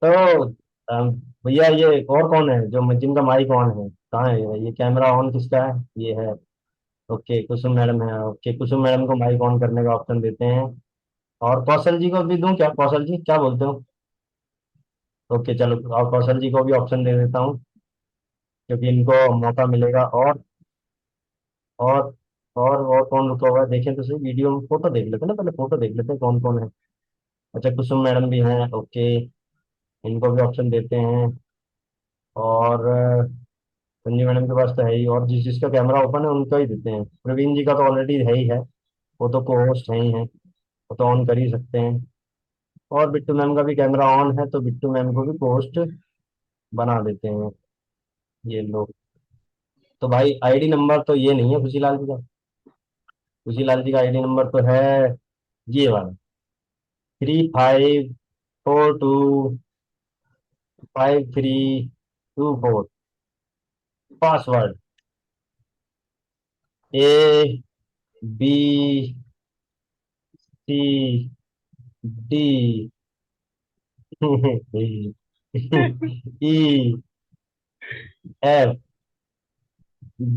तो अम, भैया ये और कौन है जो जिनका माइक ऑन है, कहाँ है ये कैमरा ऑन किसका है? ये है। ओके कुसुम मैडम है। ओके कुसुम मैडम को माइक ऑन करने का ऑप्शन देते हैं। और कौशल जी को भी दूं क्या? कौशल जी क्या बोलते हो? ओके चलो, और कौशल जी को भी ऑप्शन दे देता हूँ, क्योंकि इनको मौका मिलेगा। और और कौन रुका हुआ है देखें तो सही, वीडियो में फोटो देख लेते हैं ना, पहले फोटो देख लेते हैं कौन कौन है। अच्छा कुसुम मैडम भी हैं। ओके, इनको भी ऑप्शन देते हैं। और संजय मैडम के पास तो है ही, और जिसका कैमरा ओपन है उनका ही देते हैं। प्रवीण जी का तो ऑलरेडी है ही है, वो तो को होस्ट है ही है, वो तो ऑन कर ही सकते हैं। और बिट्टू मैम का भी कैमरा ऑन है, तो बिट्टू मैम को भी को होस्ट बना देते हैं ये लोग। तो भाई आईडी नंबर तो ये नहीं है खुशीलाल जी का। खुशीलाल जी का आईडी नंबर तो है ये वाला, 35425324। Password ABCD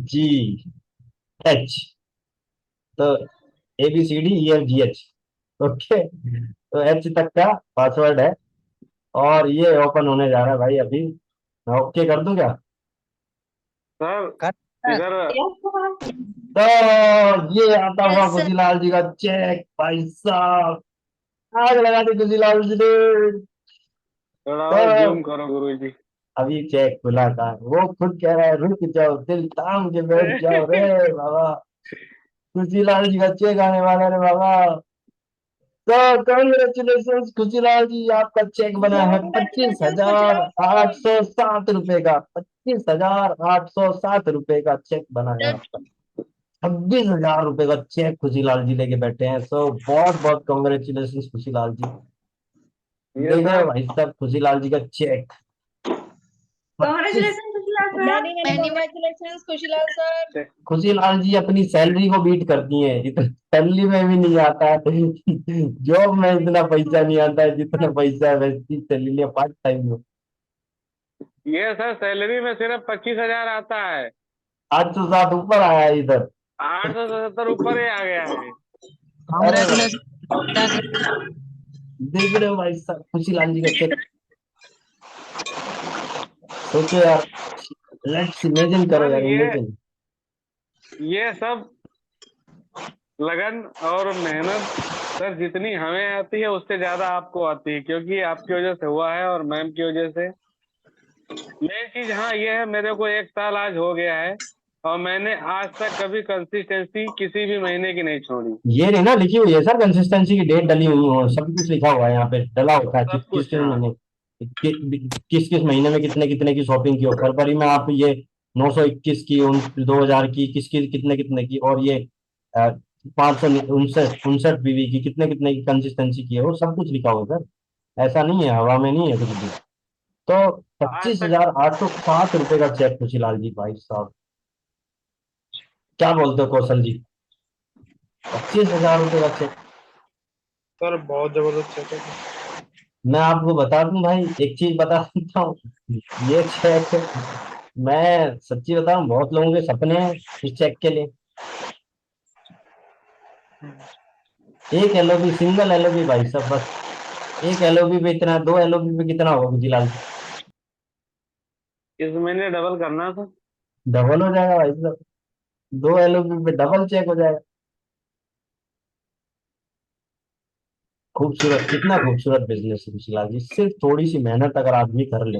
EFGH। तो ABCDEFGH। ओके, तो एच तक का पासवर्ड है, और ये ओपन होने जा रहा है भाई अभी। ओके कर दूं क्या? सर कर इधर तो ये आता हुआ यस सर। खुशीलाल जी का चेक भाई साहब। आग लगा दी खुशीलाल जी ने। थोड़ा और तो जूम करो गुरुजी। अभी चेक खुला था, वो खुद कह रहा है रुक जाओ, दिल थाम के बैठ जाओ रे बाबा, खुशीलाल जी का चेक आने वाला रे बाबा। तो कॉन्ग्रेचुलेशन खुशीलाल जी, आपका चेक बना है पच्चीस कॉन्ग्रेचुलेशन हजार आठ सौ सात रुपए का। 25,807 रुपए का चेक बना है सर। आपका। 26,000 रुपए का चेक खुशीलाल जी लेके बैठे हैं। सो बहुत बहुत कॉन्ग्रेचुलेशन खुशीलाल जी। ये देख रहे हो सर भाई साहब खुशीलाल जी का cheque. 25। Congratulation Khushilal sir. Many many congratulation Khushilal sir. Khushilal ji अपनी सैलरी को बीट करती हैं, इतना सैलरी में भी नहीं आता है। जॉब में इतना पैसा नहीं आता है जितना पैसा है वैसी सैलरी लिया पार्ट टाइम में। ये सर सैलरी में सिर्फ 25,000 आता है। 807 ऊपर आया है इधर। 877 ऊपर ही आ गया है। अरे कॉन्ग्रेचुलेशन। देख रहे हो भाई साहब खुशीलाल जी का चेक। सोचो यार, लेट्स इमेजिन करो सर यार, इमेजिन। ये सब लगन और मेहनत सर जितनी हमें आती है उससे ज्यादा आपको आती है, क्योंकि आपकी वजह से हुआ है और मैम की वजह से। मेन चीज हाँ ये है, मेरे को 1 साल आज हो गया है और मैंने आज तक कभी कंसिस्टेंसी किसी भी महीने की नहीं छोड़ी। ये नहीं ना लिखी हुई है सर, कंसिस्टेंसी की डेट डली हुई है, सब कुछ लिखा हुआ है यहाँ पे, डला होता है कि सब किस कुछ किस हाँ। महीने किस किस महीने में कितने कितने की शॉपिंग की हो। फरवरी में आप ये 921 की, 2000 की, किसकी कितने कितने की, और ये 569 उनसठ बीवी की कितने कितने की कंसिस्टेंसी की है, वो सब कुछ लिखा हुआ है सर। ऐसा नहीं है, हवा में नहीं है कुछ भी। तो आज पच्चीस तक हजार आठ सौ सात रुपए का चेक खुशीलाल जी भाई साहब, क्या बोलते हो कौशल जी? 25,000 रुपए का चेक। सर बहुत जबरदस्त चेक है। मैं आपको बता दूं भाई, एक चीज बता देता हूँ, ये चेक, मैं सच्ची बताऊं, बहुत लोगों के सपने हैं इस चेक के लिए। एक एलओबी, सिंगल एलओबी भाई साहब, बस एक एलओबी पे इतना, दो एलओबी पे कितना होगा गुजीलाल? इस महीने डबल करना था। डबल हो जाएगा भाई साहब, दो एलओबी पे डबल चेक हो जाएगा। खूबसूरत, कितना खूबसूरत बिजनेस है गुजीलाल जी। सिर्फ थोड़ी सी मेहनत अगर आदमी कर ले,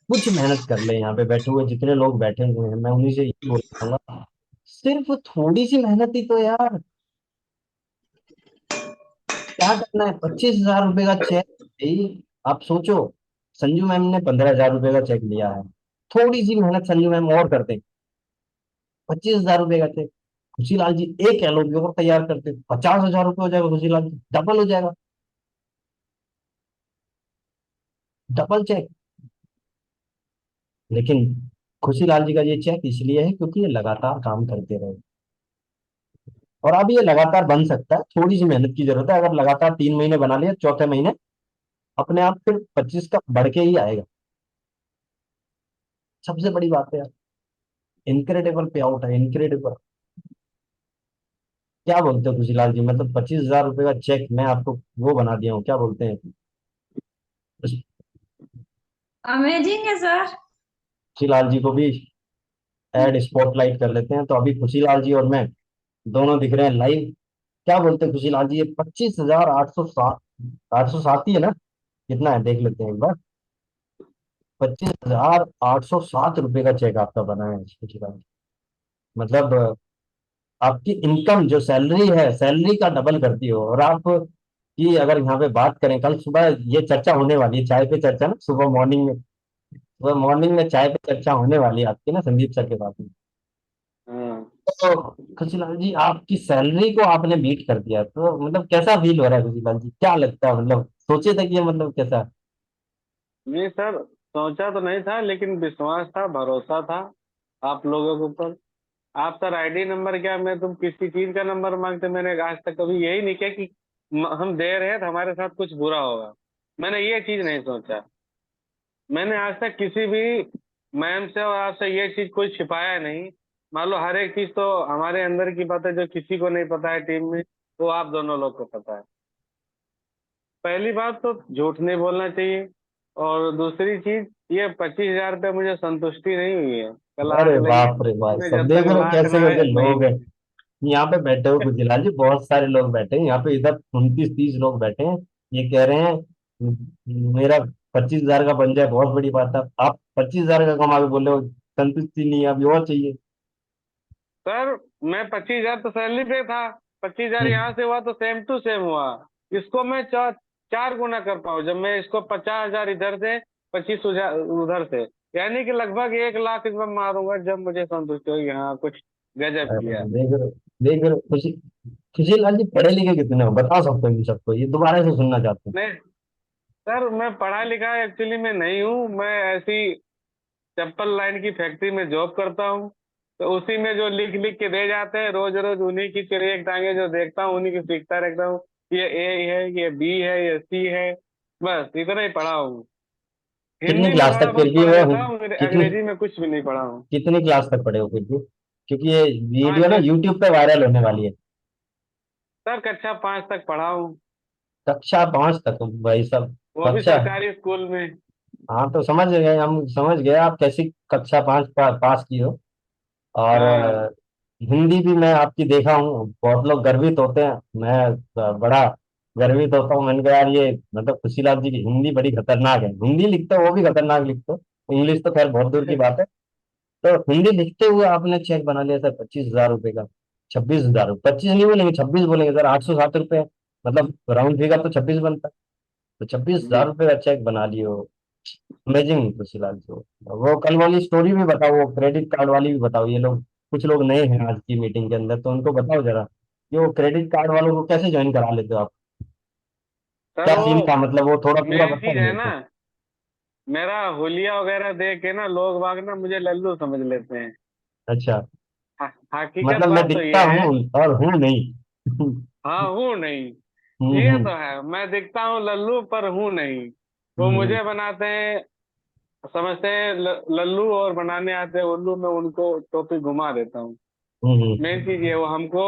कुछ मेहनत कर ले, यहाँ पे बैठे हुए जितने लोग बैठे हुए हैं, मैं उन्हीं से यही बोलूंगा, सिर्फ थोड़ी सी मेहनत ही तो यार। क्या करना है? 25,000 रुपए का चेक भाई, आप सोचो, संजू मैम ने 15,000 रुपए का चेक लिया है, थोड़ी सी मेहनत संजू मैम और करते, 25,000 रुपए का चेक। खुशीलाल जी एक एलओपी और तैयार करते, 50,000 रुपये हो जाएगा खुशीलाल जी, डबल हो जाएगा, डबल चेक। लेकिन खुशीलाल जी का ये चेक इसलिए है क्योंकि ये लगातार काम करते रहे, और अब ये लगातार बन सकता है, थोड़ी सी मेहनत की जरूरत है। अगर लगातार 3 महीने बना लिया, चौथे महीने अपने आप फिर 25 का बढ़ के ही आएगा। सबसे बड़ी बात है यार, इनक्रेडिबल पे आउट है, इनक्रेडिबल। क्या बोलते हो खुशीलाल जी, मतलब 25,000 रुपये का चेक मैं आपको वो बना दिया हूँ, क्या बोलते हैं? अमेजिंग है सर। खुशीलाल जी को भी एड स्पॉटलाइट कर लेते हैं, तो अभी खुशीलाल जी और मैं दोनों दिख रहे हैं लाइव। क्या बोलते हैं खुशीलाल जी, ये 25,807, 807 ही है ना? कितना है देख लेते हैं एक बार। 25,807 रुपये का चेक आपका बना है खुशीलाल जी। मतलब आपकी इनकम जो सैलरी है, सैलरी का डबल करती हो। और आप की अगर यहाँ पे बात करें, कल सुबह ये चर्चा होने वाली है, चाय पे चर्चा ना, सुबह मॉर्निंग में चाय पे चर्चा होने वाली है आपकी ना, संदीप सर के साथ में। हाँ। तो खुशीलाल जी, आपकी सैलरी को आपने बीट कर दिया, तो मतलब कैसा फील हो रहा है खुशीलाल जी, क्या लगता है, मतलब सोचे थे कि ये मतलब कैसा? नहीं सर, सोचा तो नहीं था, लेकिन विश्वास था, भरोसा था आप लोगों के ऊपर। आप सर आईडी नंबर क्या, मैं तुम किसी चीज का नंबर मांगते, मैंने आज तक कभी यही नहीं किया कि हम दे रहे हैं तो हमारे साथ कुछ बुरा होगा। मैंने ये चीज नहीं सोचा। मैंने आज तक किसी भी मैम से और आपसे ये चीज कोई छिपाया नहीं। मान लो हर एक चीज तो हमारे अंदर की बात है, जो किसी को नहीं पता है टीम में, वो आप दोनों लोग को पता है। पहली बात तो झूठ नहीं बोलना चाहिए। और दूसरी चीज, ये 25,000 पे मुझे संतुष्टि नहीं हुई है। कल आग अरे लगी बाप रे बाप, में, सब जब देख तक रहे हो लाख कैसे ना कैसे आए नहीं लोग हैं थी। यहाँ पे बैठे हो खुशीलाल जी, बहुत सारे लोग बैठे हैं यहाँ पे, इधर 29-30 लोग बैठे हैं। ये कह रहे हैं मेरा 25,000 का बन जाए, बहुत बड़ी बात है। आप 25,000 का कमा के बोले हो संतुष्टि नहीं है, अभी और चाहिए? सर, मैं 25,000 तो सैलरी पे था। 25,000 हम्म। यहाँ से हुआ तो सेम टू सेम हुआ। इसको मैं 4 गुना कर पाऊँ, जब मैं इसको 50,000 इधर से, 25,000 उधर से, यानी कि लगभग 1 लाख इसमें मारूंगा, जब मुझे संतुष्टि होगी हाँ कुछ गजब अरे किया। देख रहे हो खुशीलाल जी, पढ़े लिखे कितने हो बता सकते हो इन सबको, ये दोबारा से सुनना चाहते हैं। नहीं सर, मैं पढ़ा लिखा एक्चुअली में नहीं हूँ। मैं ऐसी चप्पल लाइन की फैक्ट्री में जॉब करता हूँ। तो उसी में जो लिख लिख के दे जाते हैं, रोज रोज उन्हीं की चिड़िया टांगे जो देखता हूँ, उन्हीं की सीखता रहता हूँ। ये ए है, ये बी है, ये सी है, बस इतना ही पढ़ा हूँ। कितनी हिंदी में क्लास थोड़ा तक फिर बहुत भी पढ़ वो लेता हूँ, कितनी अंग्रेजी में कुछ भी नहीं पढ़ा हूँ। कितनी क्लास तक पढ़े हो फिर भी? क्योंकि ये हाँ वीडियो ना जस्ट यूट्यूब पे वायरल होने वाली है। सर, कक्षा 5 तक पढ़ा हूँ। कक्षा 5 तक भाई साहब? वो भी कक्षा, सरकारी स्कूल में। हाँ तो समझ गए, हम समझ गए आप कैसी कक्षा 5 पास की हो। और हाँ। हिंदी भी मैं आपकी देखा हूँ, बहुत लोग गर्वित होते हैं, मैं बड़ा गर्वित होता हूँ। मैंने कहा यार ये मतलब खुशीलाल जी की हिंदी बड़ी खतरनाक है, हिंदी लिखते हो वो भी खतरनाक लिखते हो, इंग्लिश तो खैर बहुत दूर की बात है। तो हिंदी लिखते हुए आपने चेक बना लिया सर 25,000 रुपये का। 26,000, 25 नहीं बोलेंगे, 26 बोलेंगे सर, 807 रुपये, मतलब राउंड फिगर तो 26 बनता है। तो 26,000 रुपये का चेक बना लिए हो, अमेजिंग खुशीलाल जी। वो कल वाली स्टोरी भी बताओ, वो क्रेडिट कार्ड वाली भी बताओ, ये लोग कुछ लोग नए हैं आज की मीटिंग के अंदर, तो उनको बताओ जरा, ये वो क्रेडिट कार्ड वालों को कैसे ज्वाइन करा लेते हो आप? सर क्या वो सीन था, मतलब वो थोड़ा पूरा मेन चीज बताओ है मेरे ना, को। मेरा हुलिया वगैरह देख के ना लोग बाग ना मुझे लल्लू समझ लेते हैं। अच्छा, हकीकत मतलब मैं बात तो दिखता ये है। हूँ और हूँ नहीं। हाँ हूँ नहीं, ये हम्म। तो है, मैं दिखता हूँ लल्लू पर हूँ नहीं। वो हम्म। मुझे बनाते हैं, समझते हैं लल्लू, और बनाने आते हैं उल्लू, मैं उनको टोपी घुमा देता हूँ। मेन चीज ये, वो हमको,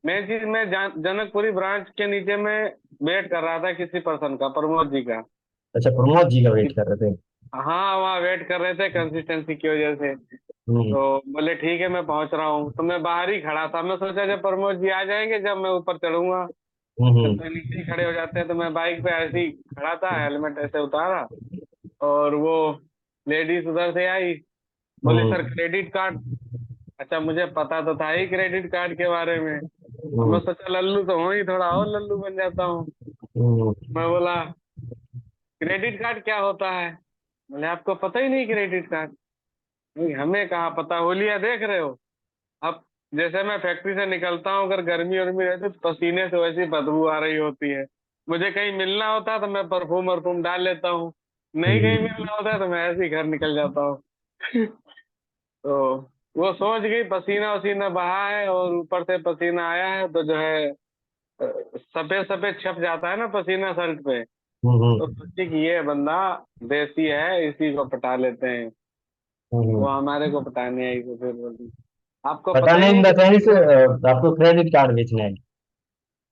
मेन चीज, मैं जनकपुरी ब्रांच के नीचे में वेट कर रहा था किसी पर्सन का, प्रमोद जी का। अच्छा, प्रमोद जी का वेट कर रहे थे? हाँ, वहाँ वेट कर रहे थे कंसिस्टेंसी की वजह से। हम्म। तो बोले ठीक है, मैं पहुंच रहा हूँ। तो मैं बाहर ही खड़ा था, मैं सोचा जब प्रमोद जी आ जाएंगे, जब मैं ऊपर चढ़ूंगा। जब हम्म। तो नीचे ही खड़े हो जाते हैं, तो मैं बाइक पे ऐसे ही खड़ा था, हेलमेट ऐसे उतारा। और वो लेडीज उधर से आई, बोली सर हम्म। Credit card. अच्छा, मुझे पता तो था ही क्रेडिट कार्ड के बारे में। अब मैं हम्म। सोचा लल्लू तो हूँ ही, थोड़ा और लल्लू बन जाता हूँ। हम्म। मैं बोला क्रेडिट कार्ड क्या होता है? बोले आपको पता ही नहीं क्रेडिट कार्ड? नहीं, हमें कहाँ पता, होलिया देख रहे हो। अब जैसे मैं फैक्ट्री से निकलता हूँ, अगर गर्मी वर्मी रहती तो पसीने से वैसी बदबू आ रही होती है। मुझे कहीं मिलना होता तो मैं परफ्यूम वर्फ्यूम डाल लेता हूँ। नहीं कहीं हम्म। मिलना होता है तो मैं ऐसे ही घर निकल जाता हूँ। तो वो सोच गई पसीना वसीना बहा है, और ऊपर से पसीना आया है, तो जो है सफेद सफेद छप जाता है ना पसीना शर्ट पे। तो सोची कि ये बंदा देसी है, इसी को पटा लेते हैं। वो हम्म। हमारे को पटाने आई, तो फिर बोली आपको पता पता ही नहीं इन नहीं द कितनी सेंस देर। आपको क्रेडिट कार्ड बेचना है?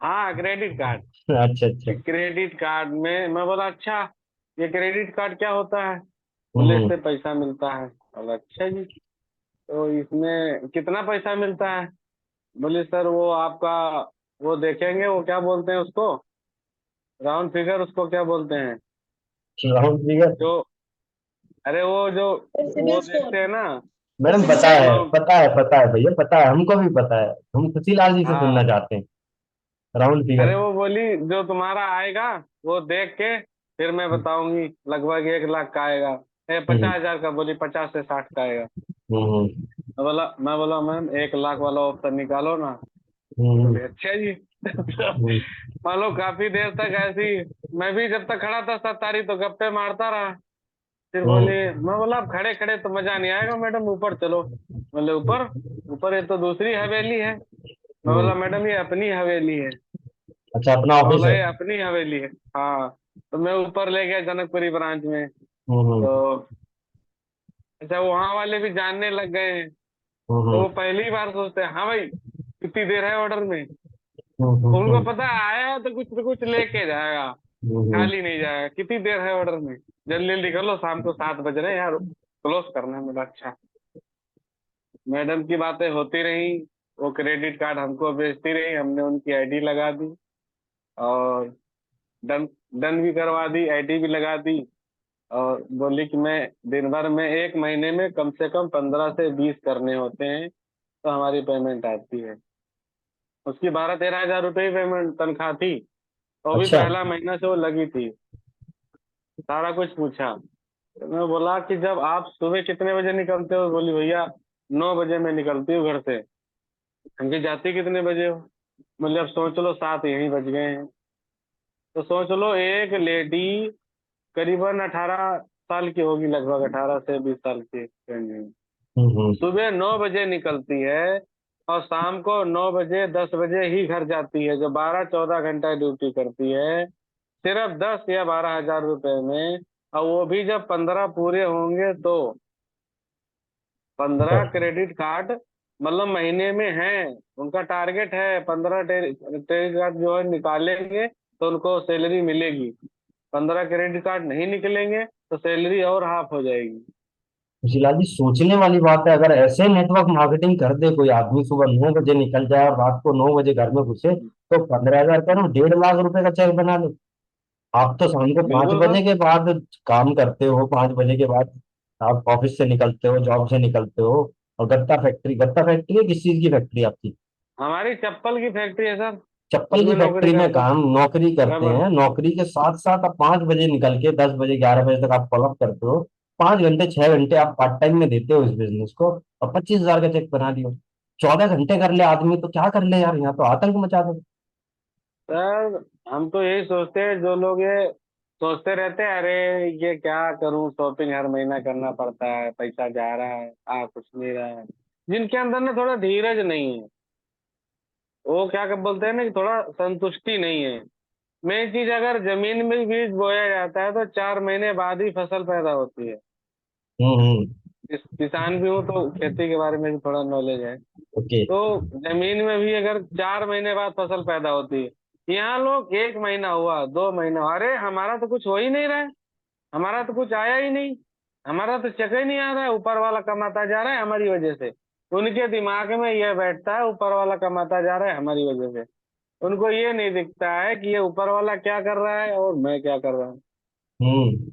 हाँ, क्रेडिट कार्ड। अच्छा अच्छा। क्रेडिट कार्ड में मैं बोला अच्छा, ये क्रेडिट कार्ड क्या होता है? बोले हम्म। इससे पैसा मिलता है। बोला अच्छा जी, तो इसमें कितना पैसा मिलता है? बोले सर वो आपका, वो देखेंगे, वो क्या बोलते हैं उसको, राउंड फिगर उसको क्या बोलते हैं राउंड फिगर? जो, अरे वो जो वो सिबिल स्कोर। देखते हैं ना। मैडम सिबिल पता है, अमाउंट। पता है भैया, पता है, हमको भी पता है। हम खुशीलाल जी से सुनना हाँ, चाहते हैं राउंड फिगर। अरे वो बोली जो तुम्हारा आएगा वो देख के फिर मैं बताऊंगी, लगभग 1 लाख का आएगा, हम्म 50,000 का, बोली 50 से 60 का आएगा। हम्म मैं बोला मैम 1 लाख वाला ऑप्शन निकालो ना। हम्म बोले अच्छा जी। हम्म मान लो काफी देर तक ऐसी, मैं भी जब तक खड़ा था 7 तारीख तो गप्पे मारता रहा। फिर बोले, हम्म मैं बोला अब खड़े खड़े तो मजा नहीं आएगा मैडम, ऊपर चलो। बोले ऊपर? ऊपर ये तो दूसरी हवेली है। मैं बोला हम्म। मैडम ये अपनी हवेली है। अच्छा, अपना मैं ऑफिस बोला है? ये अपनी हवेली है। हाँ। तो मैं ऊपर ले गया जनकपुरी ब्रांच में। तो हम्म अच्छा, वहाँ वाले भी जानने लग गए हैं। तो हम्म वो पहली बार सोचते हैं हाँ भाई कितनी देर है ऑर्डर में। उनको हम्म पता है आया है तो कुछ लेके जाएगा, हम्म खाली नहीं जाएगा। कितनी देर है ऑर्डर में? जल्दी जल्दी कर लो, शाम को 7 बज रहे हैं यार, क्लोज करना है। मेरा अच्छा। मैडम की बातें होती रही, वो क्रेडिट कार्ड हमको बेचती रही, हमने उनकी आईडी लगा दी और डन डन भी करवा दी, आईडी भी लगा दी। और बोली कि मैं दिन भर में 1 महीने में कम से कम 15 से 20 करने होते हैं तो हमारी पेमेंट आती है। उसकी 12-13 हजार रुपये ही पेमेंट तनख्वाह थी। तो भी अच्छा। पहला महीना से वो लगी थी। सारा कुछ पूछा। तो मैं बोला कि जब आप सुबह कितने बजे निकलते हो? बोली भैया 9 बजे मैं निकलती हूँ घर से। हमके जाती कितने बजे हो? मतलब सोच लो 7 यहीं बज गए हैं। तो सोच लो एक लेडी करीबन 18 साल की होगी, लगभग 18 से 20 साल की range में। हम्म। सुबह 9 बजे निकलती है और शाम को 9 बजे 10 बजे ही घर जाती है, जो 12-14 घंटा ड्यूटी करती है, सिर्फ 10 या 12 हजार रुपए में। और वो भी जब 15 पूरे होंगे तो 15 क्रेडिट कार्ड, मतलब महीने में है। उनका टारगेट है 15 क्रेडिट कार्ड जो है निकालेंगे तो उनको सैलरी मिलेगी। 15 क्रेडिट कार्ड नहीं निकलेंगे तो सैलरी और हाफ हो जाएगी। शिला जी, सोचने वाली बात है। अगर ऐसे नेटवर्क मार्केटिंग कर दे कोई आदमी, सुबह 9 बजे निकल जाए और रात को 9 बजे घर में घुसे, तो 15,000 करो, 1.5 लाख रुपए का चेक बना लो। आप तो शाम को पांच बिल्कुल बजे सर। के बाद काम करते हो, 5 बजे के बाद आप ऑफिस से निकलते हो, जॉब से निकलते हो। और गत्ता फैक्ट्री है? किस चीज की फैक्ट्री है आपकी? हमारी चप्पल की फैक्ट्री है सर। चप्पल की उसमें नौकरी फैक्ट्री में करते हैं। काम नौकरी करते रबर। हैं। नौकरी के साथ साथ आप 5 बजे निकल के 10 बजे 11 बजे तक आप फॉलोअप करते हो। 5 घंटे 6 घंटे आप पार्ट टाइम में देते हो इस बिजनेस को, और 25,000 का चेक बना दियो। 14 घंटे कर ले आदमी तो क्या कर ले यार, यहाँ तो आतंक मचा दो। सर हम तो यही सोचते हैं, जो लोग ये सोचते रहते हैं अरे ये क्या करूं, शॉपिंग हर महीना करना पड़ता है, पैसा जा रहा है आ कुछ नहीं रहा है, जिनके अंदर ना थोड़ा धीरज नहीं है, वो क्या कर बोलते हैं ना कि थोड़ा संतुष्टि नहीं है। मेन चीज, अगर जमीन में बीज बोया जाता है तो 4 महीने बाद ही फसल पैदा होती है। हम्म। किसान भी हूँ तो खेती के बारे में भी थोड़ा नॉलेज है। ओके। तो जमीन में भी अगर 4 महीने बाद फसल पैदा होती है, यहाँ लोग 1 महीना हुआ 2 महीना हुआ, अरे हमारा तो कुछ हो ही नहीं रहा है, हमारा तो कुछ आया ही नहीं, हमारा तो चेक ही नहीं आ रहा है, ऊपर वाला कमाता जा रहा है हमारी वजह से। उनके दिमाग में यह बैठता है ऊपर वाला कमाता जा रहा है हमारी वजह से। उनको ये नहीं दिखता है कि ये ऊपर वाला क्या कर रहा है और मैं क्या कर रहा हूँ। हम्म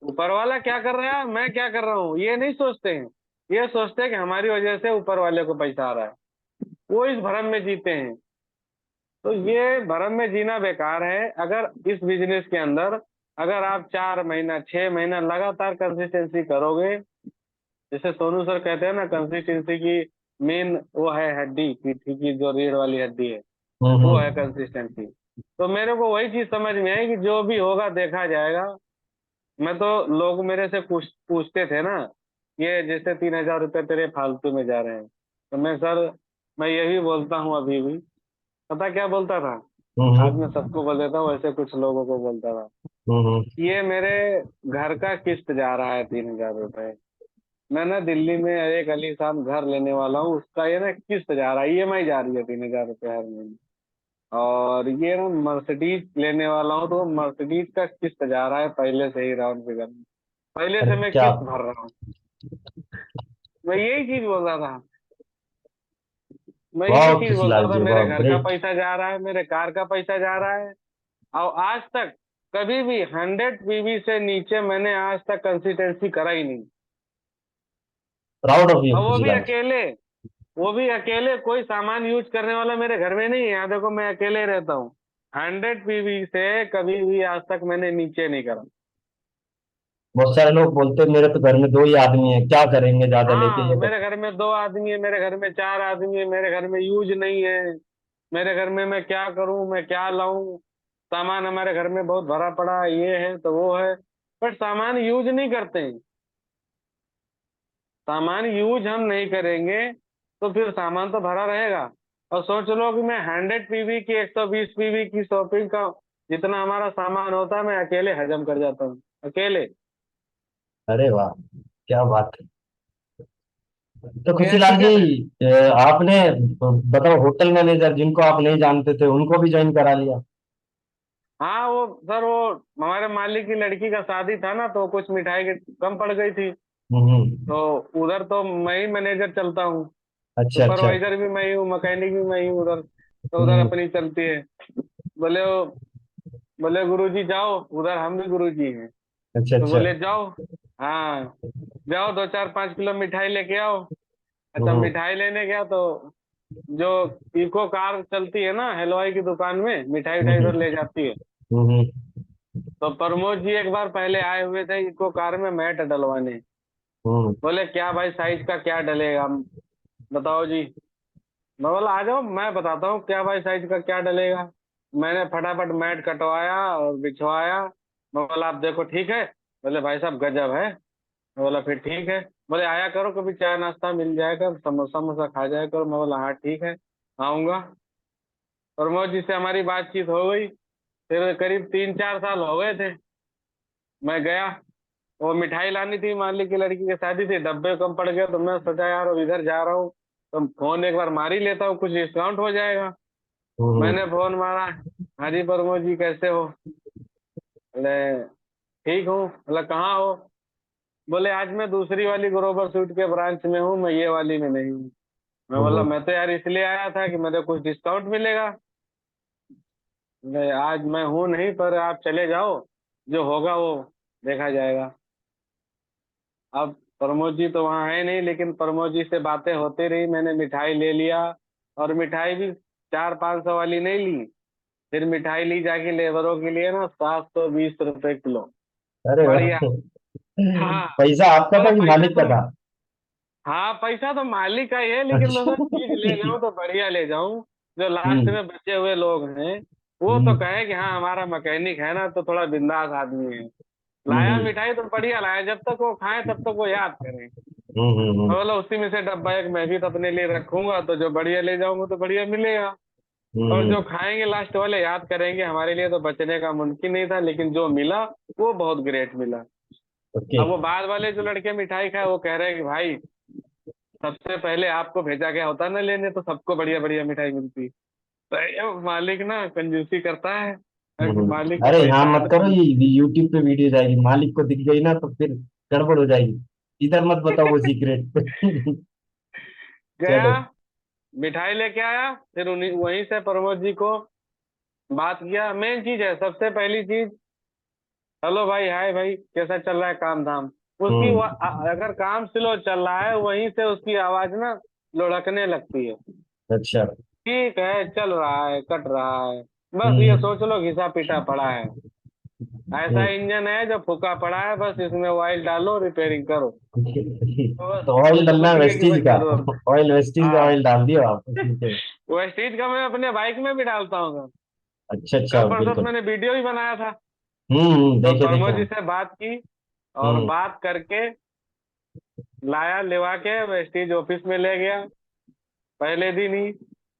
ऊपर वाला क्या कर रहा है मैं क्या कर रहा हूँ ये नहीं सोचते हैं। ये सोचते हैं कि हमारी वजह से ऊपर वाले को पैसा आ रहा है। वो इस भ्रम में जीते हैं। तो ये भरम में जीना बेकार है। अगर इस बिजनेस के अंदर अगर आप 4 महीना 6 महीना लगातार कंसिस्टेंसी करोगे, जैसे सोनू सर कहते हैं ना, कंसिस्टेंसी की मेन वो है हड्डी, पीठी की जो रीढ़ वाली हड्डी है, वो है हम्म कंसिस्टेंसी। तो मेरे को वही चीज समझ में आई कि जो भी होगा देखा जाएगा। मैं तो, लोग मेरे से पूछते थे ना, ये जैसे 3,000 रुपये तेरे फालतू में जा रहे हैं, तो मैं सर, मैं यही बोलता हूँ अभी भी। पता क्या बोलता था? आज मैं सबको बोल देता हूँ, वैसे कुछ लोगों को बोलता था। हम्म। ये मेरे घर का किस्त जा रहा है 3,000 रुपए। मैं ना दिल्ली में एक आलीशान घर लेने वाला हूँ, उसका ये ना किस्त जा रहा है, ईएमआई जा रही है 3,000 रुपए हर महीने। और ये ना मर्सिडीज लेने वाला हूँ, तो मर्सिडीज का किस्त जा रहा है पहले से ही राउंड फिगर में। पहले अरे से मैं क्या, किस्त भर रहा हूँ। मैं यही चीज बोल रहा था। मैं यही वाह चीज बोल खुशलाल रहा था, जी, मेरे वाह घर का ग्रेट। पैसा जा रहा है, मेरे कार का पैसा जा रहा है। और आज तक कभी भी 100 पीवी से नीचे मैंने आज तक कंसिस्टेंसी करा ही नहीं। प्राउड ऑफ यू और खुशलाल जी। वो भी अकेले, कोई सामान यूज करने वाला मेरे घर में नहीं है। यहाँ देखो, मैं अकेले रहता हूँ। 100 पीवी से कभी भी आज तक मैंने नीचे नहीं करा। बहुत सारे लोग बोलते हैं मेरे तो घर में 2 ही आदमी है, क्या करेंगे ज्यादा लेके, हाँ, ये मेरे घर में 2 आदमी है, मेरे घर में 4 आदमी है, मेरे घर में यूज नहीं है। मेरे घर में मैं क्या करूं, मैं क्या लाऊं। सामान हमारे घर में बहुत भरा पड़ा है, ये है तो वो है। बट सामान यूज नहीं करते हैं। सामान यूज हम नहीं करेंगे तो फिर सामान तो भरा रहेगा। और सोच लो कि मैं 100 पीवी की, 120 पीवी की शॉपिंग का जितना हमारा सामान होता है, मैं अकेले हजम कर जाता हूँ, अकेले। अरे वाह, क्या बात है। तो ये खुशीलाल जी, हकीकत है। आपने बताओ, होटल मैनेजर जिनको आप नहीं जानते थे उनको भी ज्वाइन करा लिया? हाँ, वो सर, वो हमारे मालिक की लड़की का शादी था ना, तो कुछ मिठाई की कम पड़ गई थी। हम्म। तो उधर तो मैं ही मैनेजर चलता हूँ। अच्छा अच्छा। सुपरवाइजर भी मैं ही हूँ, मैकेनिक भी मैं ही हूँ उधर। तो उधर हम्म। अपनी चलती है। बोले वो बोले गुरुजी जाओ उधर, हम भी गुरुजी हैं। अच्छा तो अच्छा। बोले जाओ। हाँ, जाओ 2 4 5 किलो मिठाई लेके आओ। अच्छा, हम्म मिठाई लेने गया तो जो इको कार चलती है ना हलवाई की दुकान में, मिठाई उठाई हम्म उधर ले जाती है। हम्म तो प्रमोद जी एक बार पहले आए हुए थे इको कार में मैट डलवाने। हम्म बोले क्या भाई, साइज का क्या डलेगा, बताओ जी। मैं बोला आ जाओ, मैं बताता हूँ क्या भाई, साइज का क्या डलेगा। मैंने फटाफट मैट कटवाया और बिछवाया। मैं बोला आप देखो ठीक है। बोले भाई साहब गजब है। मैं बोला फिर ठीक है। बोले आया करो, कभी चाय नाश्ता मिल जाएगा, समोसा समोसा खा जाया करो। मैं बोला हाँ ठीक है, आऊंगा। प्रमोद जी से हमारी बातचीत हो गई। फिर करीब 3 4 साल हो गए थे। मैं गया, वो मिठाई लानी थी, मालिक की लड़की की शादी थी, डब्बे कम पड़ गए, तो मैं सोचा यार अब इधर जा रहा हूँ तो फोन एक बार मार ही लेता हूँ, कुछ डिस्काउंट हो जाएगा। मैंने हम्म फोन मारा। हाँ जी प्रमोद जी, कैसे हो? बोले ठीक हूँ। बोला कहाँ हो? बोले आज मैं दूसरी वाली ग्रोवर स्वीट के ब्रांच में हूँ, मैं ये वाली में नहीं हूँ। मैं बोला हम्म मैं तो यार इसलिए आया था कि मेरे कुछ डिस्काउंट मिलेगा। आज मैं हूँ नहीं, पर आप चले जाओ, जो होगा वो देखा जाएगा। अब प्रमोद जी तो वहाँ है नहीं, लेकिन प्रमोद जी से बातें होती रही, मैंने मिठाई ले लिया। और मिठाई भी 400 500 वाली नहीं ली। फिर मिठाई ली जाके लेबरों के लिए ना 720 रुपए किलो। अरे बढ़िया। वाह। हाँ, पैसा आपका बोला था कि पैसा मालिक का तो, था? हाँ पैसा तो मालिक का ही है, लेकिन मैं अच्छा। सर चीज ले जाऊं तो बढ़िया ले जाऊं। जो लास्ट हम्म में बचे हुए लोग हैं, वो तो हम्म कहें कि हाँ हमारा मैकेनिक है ना, तो थोड़ा बिंदास आदमी है। लाया हम्म मिठाई तो बढ़िया लाया, जब तक वो खाए तब तक वो याद करें। हम्म। मैं बोला उसी में से डब्बा एक मैं भी तो अपने लिए रखूंगा, तो जो बढ़िया ले जाऊंगा तो बढ़िया मिलेगा। और हम्म। जो खाएंगे लास्ट वाले याद करेंगे, हमारे लिए तो बचने का मुमकिन नहीं था, लेकिन जो मिला वो बहुत ग्रेट मिला। ओके। अब वो बाद वाले जो लड़के मिठाई खाए, वो कह रहे हैं कि भाई सबसे पहले आपको भेजा गया होता ना लेने, तो सबको बढ़िया बढ़िया मिठाई मिलती। तो ये मालिक ना कंजूसी करता है। अब मालिक का अरे यहाँ पैसा है मत तो करो, ये यूट्यूब पे वीडियो जाएगी, मालिक को दिख गई ना तो फिर गड़बड़ हो जाएगी। इधर मत बताओ वो सीक्रेट। गया, चलो। मिठाई लेके आया, फिर उन्हीं वहीं से प्रमोद जी को बात किया। मेन चीज है, सबसे पहली चीज, हेलो भाई, हाय भाई, कैसा चल रहा है काम धाम। उसकी हम्म। अगर काम स्लो चल रहा है, वहीं से उसकी आवाज ना लुढ़कने लगती है। अच्छा। ठीक है, चल रहा है, कट रहा है, बस ये हम्म सोच लो घिसा पीटा पड़ा है। ऐसा हम्म। इंजन है जो फूका पड़ा है, बस इसमें ऑयल डालो, रिपेयरिंग करो। तो बस तो ऑयल डालना है उसी की वेस्टीज बस का। जरूरत है। ऑयल वेस्टीज का हाँ। ऑयल डाल दियो आप उसमें से। वेस्टीज का मैं अपने बाइक में भी डालता हूँ। अच्छा अच्छा, कल परसों तो बिल्कुल। मैंने वीडियो भी बनाया था। तो देखे देखे प्रमोद जी हम। से बात की, और हम्म बात करके लाया, लेवा के वेस्टीज ऑफिस में ले गया। पहले दिन ही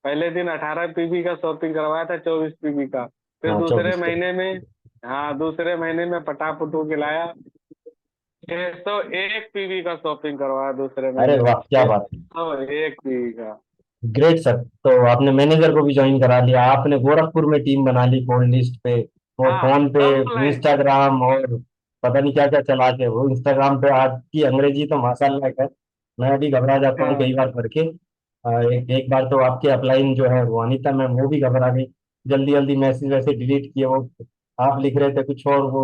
पहले दिन 18 पीबी का शॉपिंग करवाया था, 24 पीबी का। फिर हाँ, दूसरे 24 का। महीने में, हाँ दूसरे महीने में पटापुटू के लाया, 601 पीबी का शॉपिंग करवाया दूसरे अरे महीने में, वाह, क्या बात है। 601 पीबी का। Great sir. तो आपने मैनेजर को भी ज्वाइन करा लिया, आपने गोरखपुर में टीम बना ली कोल्ड लिस्ट पे, और हाँ, फोन पे, ऑफलाइन। इंस्टाग्राम, और पता नहीं क्या क्या चला के वो इंस्टाग्राम पे। आपकी अंग्रेजी तो माशाल्लाह है, मैं भी घबरा जाता हूँ हाँ, कई बार पढ़ के। एक एक बार तो आपके अपलाइन जो है वो अनीता मैम, वो भी घबरा गई, जल्दी जल्दी मैसेज वैसे डिलीट किए वो। आप लिख रहे थे कुछ और, वो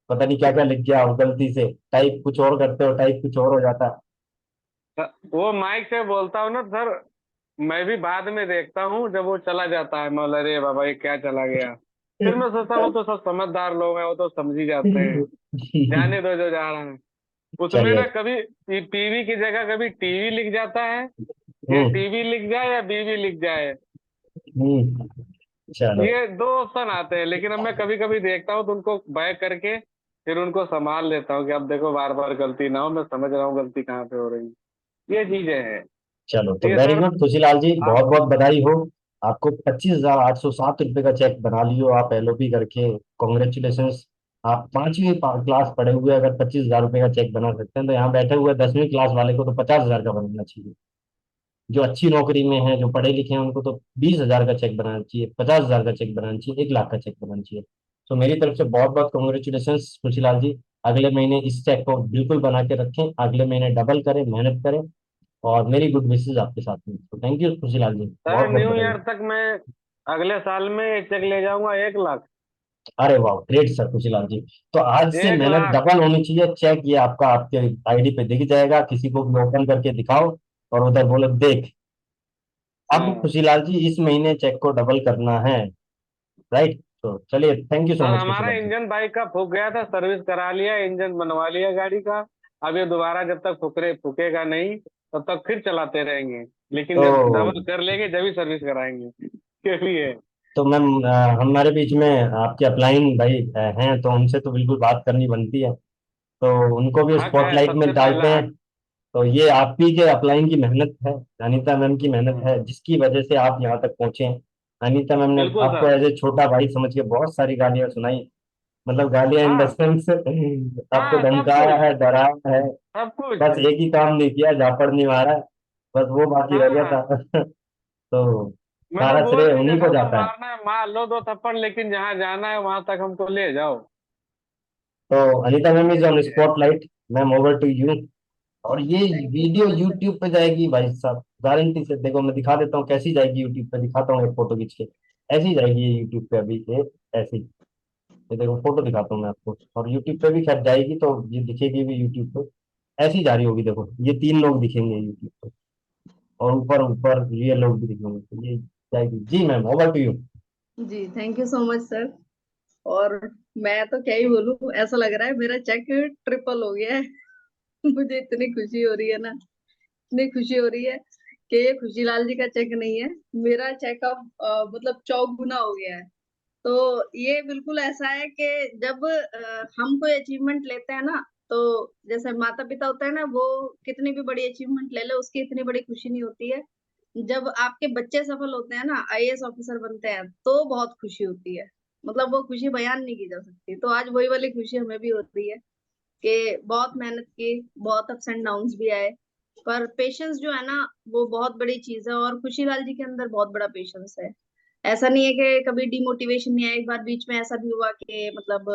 पता नहीं क्या क्या लिख गया, वो गलती से टाइप कुछ और करते हो, टाइप कुछ और हो जाता। वो माइक से बोलता हूँ ना सर, मैं भी बाद में देखता हूँ जब वो चला जाता है, मैं बोला, अरे बाबा ये क्या चला गया। फिर मैं सोचता हूँ वो तो सब समझदार लोग हैं, वो तो समझ ही जाते हैं, जाने दो जो जा रहा है। उसमें चलिए। ना कभी पीवी की जगह कभी टीवी लिख जाता है, या हम्म। टीवी लिख जाए या बीवी लिख जाए। हम्म। चलो। ये दो ऑप्शन आते हैं, लेकिन अब मैं कभी कभी देखता हूँ तो उनको बैक करके फिर उनको संभाल लेता हूँ कि अब देखो बार बार गलती ना हो, मैं समझ रहा हूँ गलती कहाँ पे हो रही है, ये चीजें हैं। चलो तो तो ये वेरी सर गुड खुशीलाल जी, आप, बहुत बहुत बधाई हो। आपको 25,807 रुपये का चेक बना लियो आप एलओपी करके। कॉन्ग्रेचुलेशन। आप 5वीं क्लास पढ़े हुए अगर 25,000 रुपये का चेक बना सकते हैं, तो यहाँ बैठे हुए 10वीं क्लास वाले को तो 50,000 का बनना चाहिए। जो अच्छी नौकरी में है, जो पढ़े लिखे हैं, उनको तो 20,000 का चेक बनाना चाहिए, 50,000 का चेक बनाना चाहिए, 1 लाख का चेक बनाना चाहिए। तो मेरी तरफ से बहुत बहुत कॉन्ग्रेचुलेशन खुशीलाल जी। अगले महीने इस चेक को बिल्कुल बना के रखें, अगले महीने डबल करें, मेहनत करें, और मेरी गुड विशेष आपके साथ में। तो thank you Khushilal ji, sir बहुत बहुत न्यू बधाई। ईयर तक मैं अगले साल में ये चेक ले जाऊंगा 1 लाख। अरे वाह, ग्रेट सर खुशीलाल जी। तो आज से एक मेहनत लाख डबल होनी चाहिए। चेक ये आपका आपके आईडी पे दिख जाएगा, किसी को भी ओपन करके दिखाओ और उधर बोलो देख। अब हाँ खुशीलाल जी इस महीने चेक को डबल करना है, राइट? तो चलिए, thank you so sir, much हमारा खुशीलाल जी। इंजन बाइक का फूक गया था, सर्विस करा लिया, इंजन बनवा लिया गाड़ी का। अब ये दोबारा जब तक फूकेगा नहीं तब तक फिर चलाते रहेंगे, लेकिन तो जब डबल कर लेंगे जब ही सर्विस कराएंगे। ये भी है। तो मैम, हमारे बीच में आपके अपलाइन भाई हैं, तो उनसे तो बिल्कुल बात करनी बनती है, तो उनको भी हक है, स्पॉटलाइट में सबसे डालते पहला हैं। हक। तो ये आप ही के अपलाइन की मेहनत है, अनीता मैम की मेहनत हम्म, है, जिसकी वजह से आप यहाँ तक पहुंचे हैं। अनीता मैम ने बिल्कुल आपको सर। एज ए छोटा भाई समझ के बहुत सारी गालियां सुनाई, मतलब गालियां इन द हाँ, सेंस आपको हाँ, सब धमकाया कुछ, है, डराया है। सब कुछ। बस एक ही काम नहीं किया, झापड़ नहीं मारा, बस वो बाकी रह गया हाँ, था। तो मैं तो सारा बोल श्रेय दी उन्हीं को जहाँ तो जाता है। मारना है मार लो 2 थप्पड़, लेकिन जहाँ जाना है वहां तक हमको ले जाओ। तो अनीता मैम इज ऑन यही है। Spotlight. Ma'am, over to you. और ये thank you video so much sir. YouTube पे जाएगी भाई साहब, गारंटी से। देखो मैं दिखा देता हूँ कैसी जाएगी यूट्यूब पे, दिखाता हूँ एक फोटो खींच के। ऐसी जाएगी ये यूट्यूब पे अभी, ये ऐसी। ये देखो फोटो दिखाता हूँ मैं आपको, और यूट्यूब पे भी खैर जाएगी, तो ये दिखेगी भी यूट्यूब पे। ऐसी जा रही होगी, देखो ये 3 लोग दिखेंगे यूट्यूब पे, और ऊपर ऊपर ये लोग भी दिखेंगे, तो ये जाएगी जी। Ma'am, over to you. जी thank you so much sir. और मैं तो क्या ही बोलूं, ऐसा लग रहा है मेरा चेक ट्रिपल हो गया है। मुझे इतनी खुशी हो रही है ना, इतनी खुशी हो रही है कि ये खुशीलाल जी का चेक नहीं है, मेरा चेक अब मतलब चौगुना हो गया है। तो ये बिल्कुल ऐसा है कि जब हम कोई अचीवमेंट लेते हैं ना, तो जैसे माता पिता होता है ना, वो कितनी भी बड़ी अचीवमेंट ले ले उसकी इतनी बड़ी खुशी नहीं होती है। जब आपके बच्चे सफल होते हैं ना, आईएएस ऑफिसर बनते हैं, तो बहुत खुशी होती है। मतलब वो खुशी बयान नहीं की जा सकती। तो आज वही वाली खुशी हमें भी हो रही है कि बहुत मेहनत की, बहुत अप्स एंड डाउन्स भी आए, पर पेशेंस जो है ना, वो बहुत बड़ी चीज है। और खुशीलाल जी के अंदर बहुत बड़ा पेशेंस है। ऐसा नहीं है कि कभी डिमोटिवेशन नहीं आया। एक बार बीच में ऐसा भी हुआ कि मतलब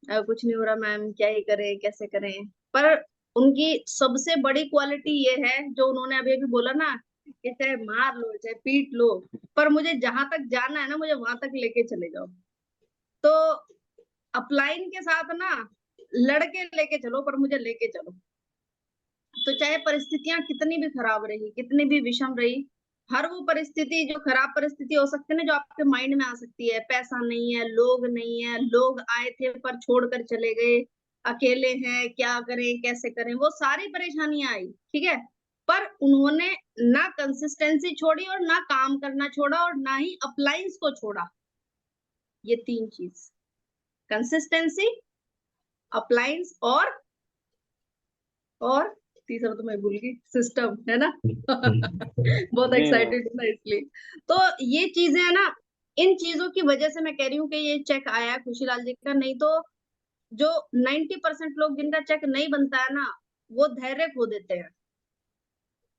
कुछ नहीं हो रहा मैम, क्या ही करें, कैसे करें। पर उनकी सबसे बड़ी क्वालिटी ये है जो उन्होंने अभी अभी बोला ना, कि चाहे मार लो चाहे पीट लो, पर मुझे जहां तक जाना है ना, मुझे वहां तक लेके चले जाओ। तो अपलाइन के साथ ना, लड़के लेके चलो पर मुझे लेके चलो। तो चाहे परिस्थितियां कितनी भी खराब रही, कितनी भी विषम रही, हर वो परिस्थिति जो खराब परिस्थिति हो सकती है ना, जो आपके माइंड में आ सकती है, पैसा नहीं है, लोग नहीं है, लोग आए थे पर छोड़कर चले गए, अकेले हैं, क्या करें कैसे करें, वो सारी परेशानियां आई, ठीक है। पर उन्होंने ना कंसिस्टेंसी छोड़ी, और ना काम करना छोड़ा, और ना ही अप्लायंस को छोड़ा। ये 3 चीज, कंसिस्टेंसी, अप्लायंस और तीसरा तो मैं भूल गई, सिस्टम है ना। बहुत जी मैम। एक्साइटेड हूँ ना इसलिए। तो ये चीजें है ना, इन चीजों की वजह से मैं कह रही हूँ कि ये चेक आया है खुशीलाल जी का। नहीं तो जो 90% लोग जिनका चेक नहीं बनता है ना, वो धैर्य खो देते हैं,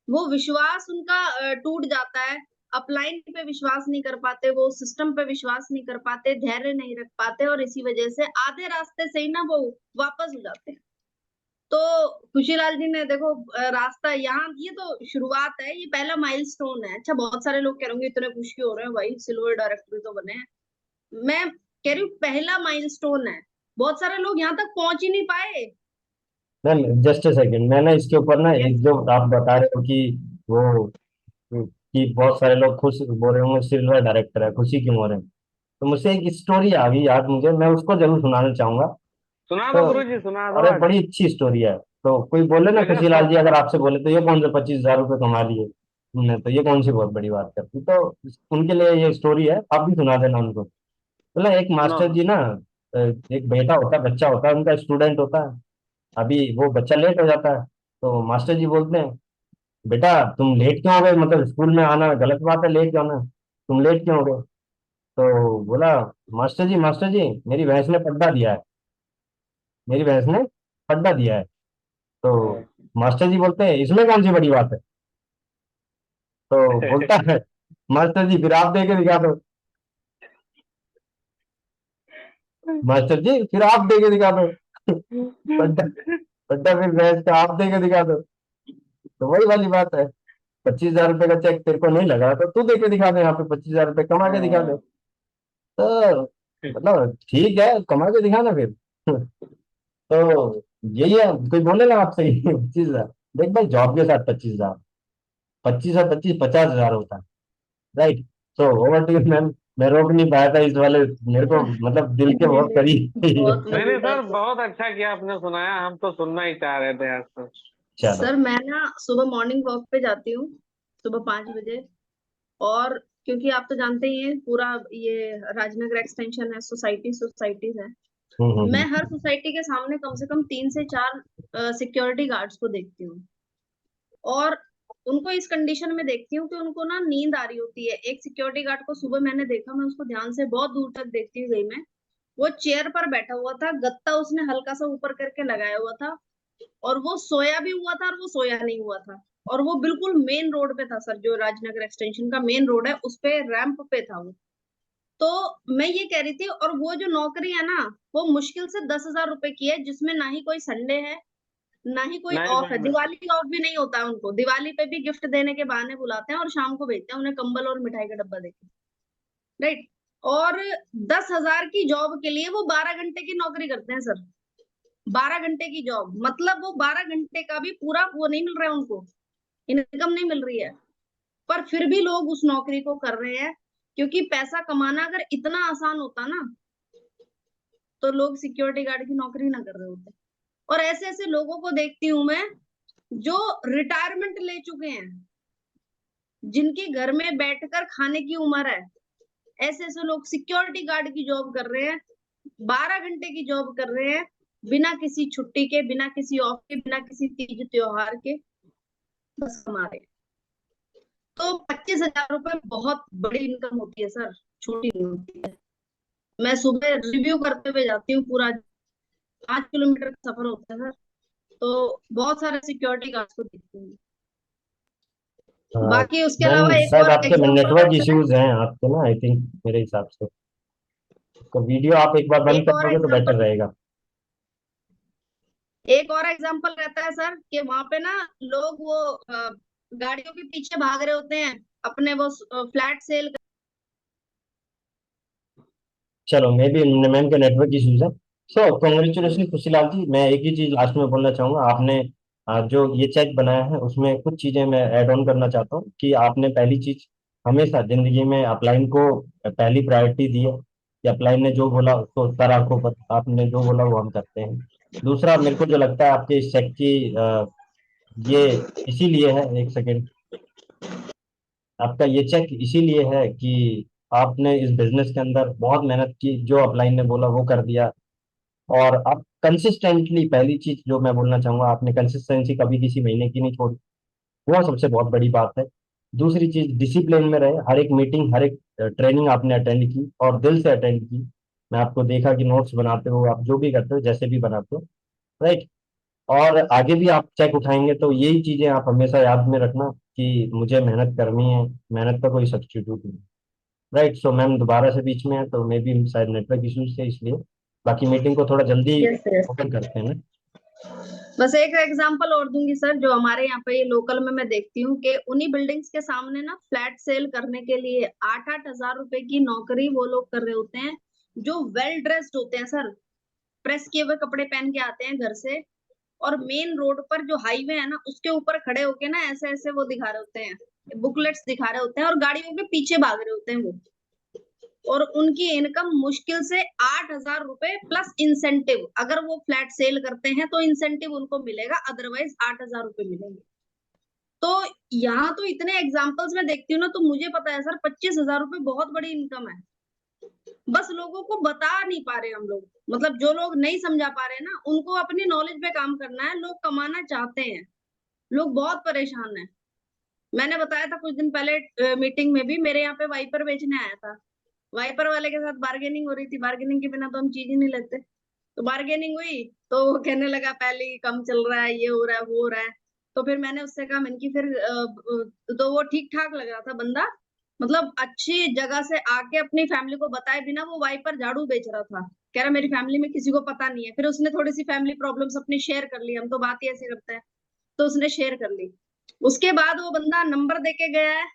वो विश्वास उनका टूट जाता है, अपलाइन पे विश्वास नहीं कर पाते, वो सिस्टम पे विश्वास नहीं कर पाते, धैर्य नहीं रख पाते, और इसी वजह से आधे रास्ते से ही ना वो वापस हो जाते हैं। तो खुशीलाल जी ने देखो रास्ता यहाँ, ये तो शुरुआत है, ये पहला माइलस्टोन है। अच्छा, बहुत सारे लोग कह रहे होंगे इतने खुशी हो रहे हैं भाई, सिल्वर डायरेक्टर तो बने हैं। मैं कह रही हूँ पहला माइलस्टोन है, बहुत सारे लोग यहाँ तक पहुंच ही नहीं पाए। मैम जस्ट ए सेकेंड, मैं ना इसके ऊपर ना यस। एक जो आप बता रहे हो कि वो कि बहुत सारे लोग खुश बोल रहे होंगे सिल्वर डायरेक्टर है, खुशी क्यों हो रहे हैं, तो मुझसे एक स्टोरी आ गई याद, मुझे मैं उसको जरूर सुनाना चाहूंगा। सुना तो दो गुरु जी, सुना दो अरे आज। बड़ी अच्छी स्टोरी है। तो कोई बोले ना गजब खुशीलाल सर। जी, अगर आपसे बोले तो ये कौन से 25,000 रुपये कमा लिए तुमने, तो ये कौन सी बहुत बड़ी बात करती, तो उनके लिए ये स्टोरी है, आप भी सुना देना उनको। बोला एक सुनाओ मास्टर सर। जी ना, एक बेटा होता है, बच्चा होता है उनका, स्टूडेंट होता है। अभी वो बच्चा लेट हो जाता है, तो मास्टर जी बोलते हैं, बेटा तुम लेट क्यों हो गए, मतलब स्कूल में आना गलत बात है, लेट क्यों आना, तुम लेट क्यों हो गए। तो बोला, मास्टर जी मेरी भैंस ने पट्टा दिया है, मेरी भैंस ने पट्टा दिया है। तो मास्टर जी बोलते हैं इसमें कौन सी बड़ी बात है। तो बोलता है मास्टर जी फिर आप दे के दिखा दो, मास्टर जी फिर आप दे के दिखा दो। पट्टा, पट्टा फिर भैंस का आप दे के दिखा दो। तो वही वाली बात है, 25,000 रुपये का चेक तेरे को नहीं लगा तो तू दे के दिखा दे, यहाँ पे 25,000 रुपये कमा के दिखा दे। तो मतलब ठीक है, कमा के दिखाना फिर। तो यही है, कोई बोले ना आपसे 25,000, देख भाई जॉब के साथ 25,000, 25 और 25 50,000 होता है, राइट। तो ओवर टू मैम, मैं रोक नहीं पाया था इस वाले, मेरे को मतलब दिल के नहीं बहुत नहीं, करीब थी ये। बहुत नहीं नहीं मजेदार सर, था। बहुत अच्छा किया आपने सुनाया, हम तो सुनना ही चाह रहे थे आज तो। चलो। सर मैं ना सुबह मॉर्निंग वॉक पे जाती हूँ, सुबह 5 बजे। और क्योंकि आप तो जानते ही हैं पूरा ये राजनगर एक्सटेंशन है, सोसाइटीज है। मैं हम्म। हर सोसाइटी के सामने कम से कम 3 से 4 सिक्योरिटी गार्ड्स को देखती हूँ। और उनको इस कंडीशन में देखती हूँ कि उनको ना नींद आ रही होती है। एक सिक्योरिटी गार्ड को सुबह मैंने देखा, मैं उसको ध्यान से बहुत दूर तक देखती हुई गई मैं। वो चेयर पर बैठा हुआ था, गत्ता उसने हल्का सा ऊपर करके लगाया हुआ था, और वो सोया भी हुआ था और वो सोया नहीं हुआ था। और वो बिल्कुल मेन रोड पे था सर, जो राजनगर एक्सटेंशन का मेन रोड है उस पे रैंप पे था वो। तो मैं ये कह रही थी, और वो जो नौकरी है ना, वो मुश्किल से 10,000 रुपए की है, जिसमें ना ही कोई संडे है, ना ही कोई नहीं ऑफ है। नहीं नहीं। दिवाली ऑफ भी नहीं होता है उनको, दिवाली पे भी गिफ्ट देने के बहाने बुलाते हैं और शाम को भेजते हैं उन्हें कंबल और मिठाई का डब्बा देके, राइट। और 10,000 की जॉब के लिए वो 12 घंटे की नौकरी करते हैं सर। 12 घंटे की जॉब मतलब वो 12 घंटे का भी पूरा वो नहीं मिल रहा है उनको, इनकम नहीं मिल रही है। पर फिर भी लोग उस नौकरी को कर रहे हैं, क्योंकि पैसा कमाना अगर इतना आसान होता ना, तो लोग सिक्योरिटी गार्ड की नौकरी ना कर रहे होते। और ऐसे ऐसे लोगों को देखती हूँ मैं, जो रिटायरमेंट ले चुके हैं, जिनकी घर में बैठकर खाने की उम्र है, ऐसे ऐसे लोग सिक्योरिटी गार्ड की जॉब कर रहे हैं, 12 घंटे की जॉब कर रहे हैं, बिना किसी छुट्टी के, बिना किसी ऑफ के, बिना किसी तीज त्योहार के, बस कमा रहे हैं। तो 25,000 रुपए बहुत बड़ी इनकम होती है सर, छोटी नहीं होती है। मैं सुबह रिव्यू करते हुए जाती हूँ, पूरा 5 किलोमीटर का सफर होता है सर। तो बहुत सारे सिक्योरिटी गार्ड्स को देखती हूँ। बाकी उसके मैम अलावा एक शायद और आपके एग्जांपल नेटवर्क रहता है। इश्यूज हैं आपके ना, आई थिंक मेरे हिसाब से, तो वीडियो आप एक बार बंद एक कर और दोगे तो बेटर एग्जांपल रहेगा। एक और एग्जांपल रहता है सर, कि वहां पे ना लोग वो गाड़ियों के पीछे भाग रहे होते हैं, अपने वो फ्लैट सेल। चलो मे बी मैम के नेटवर्क इश्यूज है। सो कॉन्ग्रेचुलेशन खुशीलाल जी, मैं एक ही चीज लास्ट में बोलना चाहूंगा, आपने जो ये चेक बनाया है उसमें कुछ चीजें मैं ऐड ऑन करना चाहता हूँ कि आपने पहली चीज, हमेशा जिंदगी में अपलाइन को पहली प्रायोरिटी दी है, कि अपलाइन ने जो बोला उसको सर आंखों पर, आपने जो बोला वो हम करते हैं। दूसरा मेरे को जो लगता है आपके इस चेक की ये इसीलिए है, एक सेकेंड, आपका ये चेक इसीलिए है कि आपने इस बिजनेस के अंदर बहुत मेहनत की, जो अपलाइन ने बोला वो कर दिया, और आप कंसिस्टेंटली, पहली चीज जो मैं बोलना चाहूंगा, आपने कंसिस्टेंसी कभी किसी महीने की नहीं छोड़ी, वो सबसे बहुत बड़ी बात है। दूसरी चीज, डिसिप्लिन में रहे, हर एक मीटिंग, हर एक ट्रेनिंग आपने अटेंड की और दिल से अटेंड की। मैं आपको देखा कि नोट्स बनाते हो, आप जो भी करते हो, जैसे भी बनाते हो, राइट। और आगे भी आप चेक उठाएंगे तो यही चीजें आप हमेशा याद में रखना कि मुझे मेहनत करनी है, मेहनत का कोई सब्स्टिट्यूट नहीं। राइट। सो मैम दोबारा से बीच में है तो मे बी शायद नेटवर्क इश्यूज थे इसलिए। बाकी मीटिंग को थोड़ा जल्दी यस यस। ओपन करते हैं ना। बस एक एग्जांपल और दूंगी सर, जो हमारे यहाँ पे लोकल में मैं देखती हूँ कि उन्हीं बिल्डिंग्स के सामने ना फ्लैट सेल करने के लिए 8-8 हजार रुपए की नौकरी वो लोग कर रहे होते हैं, जो वेल ड्रेस्ड होते हैं सर, प्रेस किए हुए कपड़े पहन के आते हैं घर से, और मेन रोड पर जो हाईवे है ना उसके ऊपर खड़े होके ना ऐसे ऐसे वो दिखा रहे होते हैं, बुकलेट्स दिखा रहे होते हैं, और गाड़ियों के पीछे भाग रहे होते हैं वो। और उनकी इनकम मुश्किल से 8 हजार रुपए प्लस इंसेंटिव, अगर वो फ्लैट सेल करते हैं तो इंसेंटिव उनको मिलेगा, अदरवाइज 8 हजार रुपए मिलेंगे। तो यहाँ तो इतने एग्जाम्पल्स में देखती हूँ ना, तो मुझे पता है सर 25 हजार रुपए बहुत बड़ी इनकम है। बस लोगों को बता नहीं पा रहे हम लोग, मतलब जो लोग नहीं समझा पा रहे ना, उनको अपनी नॉलेज पे काम करना है। लोग कमाना चाहते हैं, लोग बहुत परेशान हैं। मैंने बताया था कुछ दिन पहले मीटिंग में भी, मेरे यहाँ पे वाइपर बेचने आया था, वाइपर वाले के साथ बार्गेनिंग हो रही थी, बार्गेनिंग के बिना तो हम चीज ही नहीं लेते। तो बार्गेनिंग हुई तो वो कहने लगा पहले ही कम चल रहा है, ये हो रहा है, वो हो रहा है। तो फिर मैंने उससे कहा, मैंने कि फिर तो वो ठीक ठाक लग रहा था बंदा, मतलब अच्छी जगह से आके अपनी फैमिली को बताए बिना वो वाइपर झाड़ू बेच रहा था। कह रहा मेरी फैमिली में किसी को पता नहीं है। फिर उसने थोड़ी सी फैमिली प्रॉब्लम्स अपनी शेयर कर ली, हम तो बात ही ऐसे करते हैं, तो उसने शेयर कर ली। उसके बाद वो बंदा नंबर दे के गया है,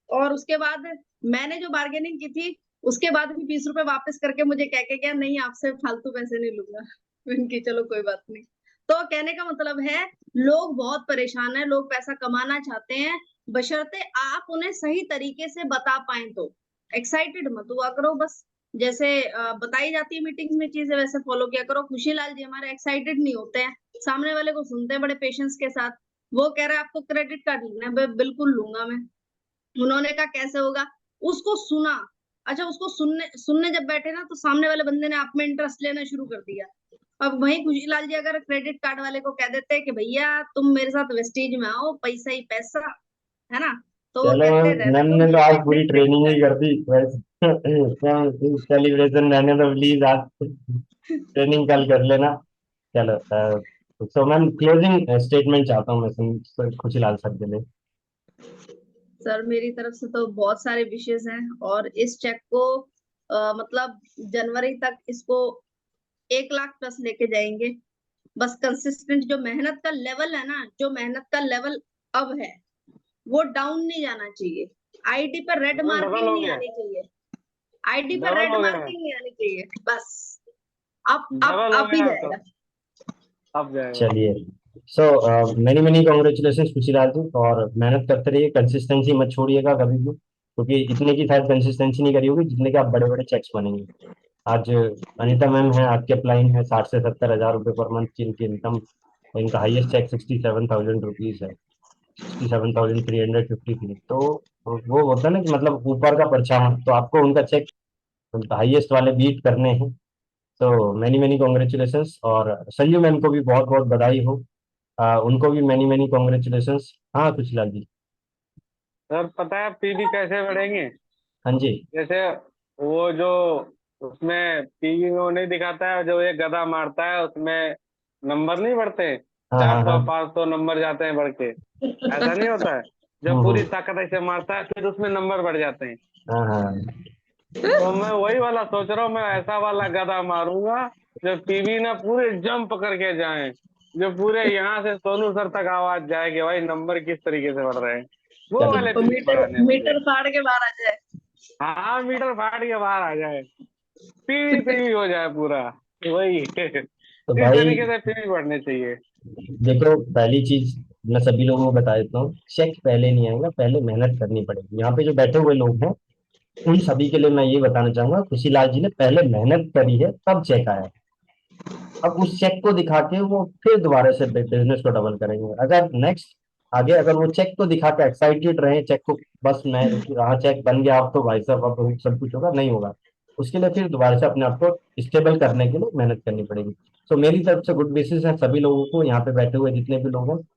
और उसके बाद मैंने जो बार्गेनिंग की थी, उसके बाद भी 20 रुपए वापस करके मुझे कह के गया, नहीं आपसे फालतू पैसे नहीं लूंगा। इनकी चलो कोई बात नहीं। तो कहने का मतलब है, लोग बहुत परेशान है, लोग पैसा कमाना चाहते हैं, बशर्ते आप उन्हें सही तरीके से बता पाए तो। एक्साइटेड मत हुआ करो, बस जैसे बताई जाती है मीटिंग्स में चीजें वैसे फॉलो किया करो। खुशीलाल जी हमारे एक्साइटेड नहीं होते हैं, सामने वाले को सुनते हैं बड़े पेशेंस के साथ। वो कह रहा है आपको क्रेडिट कार्ड लेना है, बिल्कुल लूंगा मैं। उन्होंने कहा कैसे होगा, उसको सुना। अच्छा, उसको सुनने सुनने जब बैठे ना, तो सामने वाले बंदे ने आप में इंटरेस्ट लेना शुरू कर दिया। अब वही खुशीलाल जी अगर क्रेडिट कार्ड वाले को कह देते कि भैया तुम मेरे साथ वेस्टीज में आओ, पैसा ही पैसा है ना, तो वो चलो कहते मैम, रहने मैम दो, ने तो मेरे को आज इतने पूरी क्रेडिट ट्रेनिंग ही कार्ड। कर दी वैसे। सेलिब्रेशन रहने दो प्लीज, आज ट्रेनिंग कल कर लेना। चलो सो मैम क्लोजिंग स्टेटमेंट चाहता हूँ मैं खुशीलाल सर के लिए। सर मेरी तरफ से तो बहुत सारे विशेष हैं, और इस चेक को मतलब जनवरी तक इसको 1 लाख प्लस लेके जाएंगे। बस कंसिस्टेंट जो मेहनत का लेवल है ना, जो मेहनत का लेवल अब है, वो डाउन नहीं जाना चाहिए। आईडी पर रेड डबल मार्किंग हो नहीं गया, आनी चाहिए, आईडी पर डबल रेड हो गया, मार्किंग नहीं आनी चाहिए, बस। डबल हो अब ही गया तो जाएगा। अब जाएगा। चलिए, so many many congratulation Khushilal ji, और मेहनत करते रहिए, कंसिस्टेंसी मत छोड़िएगा कभी भी, क्योंकि इतने की शायद कंसिस्टेंसी नहीं करी होगी जितने के आप बड़े बड़े चेक्स बनेंगे। आज अनीता मैम है, आपके अपलाइन है, 60 से 70 हजार रुपये पर मंथ की इनकी इनकम। इनका हाईएस्ट चेक 67,000 रुपीज है, 67,353। तो वो होता है ना कि मतलब ऊपर का परछावा, तो आपको उनका चेक हाईएस्ट वाले बीट करने हैं। तो मैनी मैनी कॉन्ग्रेचुलेशंस, और संजू मैम को भी बहुत बहुत बधाई हो। उनको भी मैनी मैनी कॉन्ग्रेचुलेशंस। हाँ खुशलाल जी। सर पता है पीवी कैसे बढ़ेंगे? हाँ जी। जैसे वो जो उसमें पीवी में वो नहीं दिखाता है, जो एक गदा मारता है उसमें नंबर नहीं बढ़ते, हाँ हाँ 400 हाँ। 500 नंबर जाते हैं बढ़ के, ऐसा नहीं होता है? जब पूरी हम्म। ताकत ऐसे मारता है फिर उसमें नंबर बढ़ जाते हैं। हाँ हाँ। तो मैं वही वाला सोच रहा हूँ, मैं ऐसा वाला गदा मारूंगा जो पीवी ना पूरे जंप करके जाए, जो पूरे यहाँ से सोनू सर तक आवाज जाए कि भाई नंबर किस तरीके से बढ़ रहे हैं। वो चलिए। वाले तो पीवी मीटर बढ़ाने हैं मुझे। मीटर फाड़ के बाहर आ जाए। हाँ, मीटर फाड़ के बाहर आ जाए, पीवी पीवी हो जाए पूरा, वही इस तो भाई तरीके से पीवी बढ़ने चाहिए। देखो, पहली चीज मैं सभी लोगों को बता देता हूँ, चेक पहले नहीं आएगा, पहले मेहनत करनी पड़ेगी। यहाँ पे जो बैठे हुए लोग हैं उन सभी के लिए मैं ये बताना चाहूंगा, खुशीलाल जी ने पहले मेहनत करी है तब चेक आया। अब उस चेक को दिखा के वो फिर दोबारा से बिजनेस को डबल करेंगे। अगर नेक्स्ट आगे अगर वो चेक को दिखा के एक्साइटेड रहे, चेक को बस मैं हाँ चेक बन गया अब तो भाई साहब अब सब कुछ होगा, नहीं होगा। उसके लिए फिर दोबारा से अपने आप को स्टेबल करने के लिए मेहनत करनी पड़ेगी। सो मेरी तरफ से गुड विशेष हैं सभी लोगों को, यहाँ पे बैठे हुए जितने भी लोग हैं।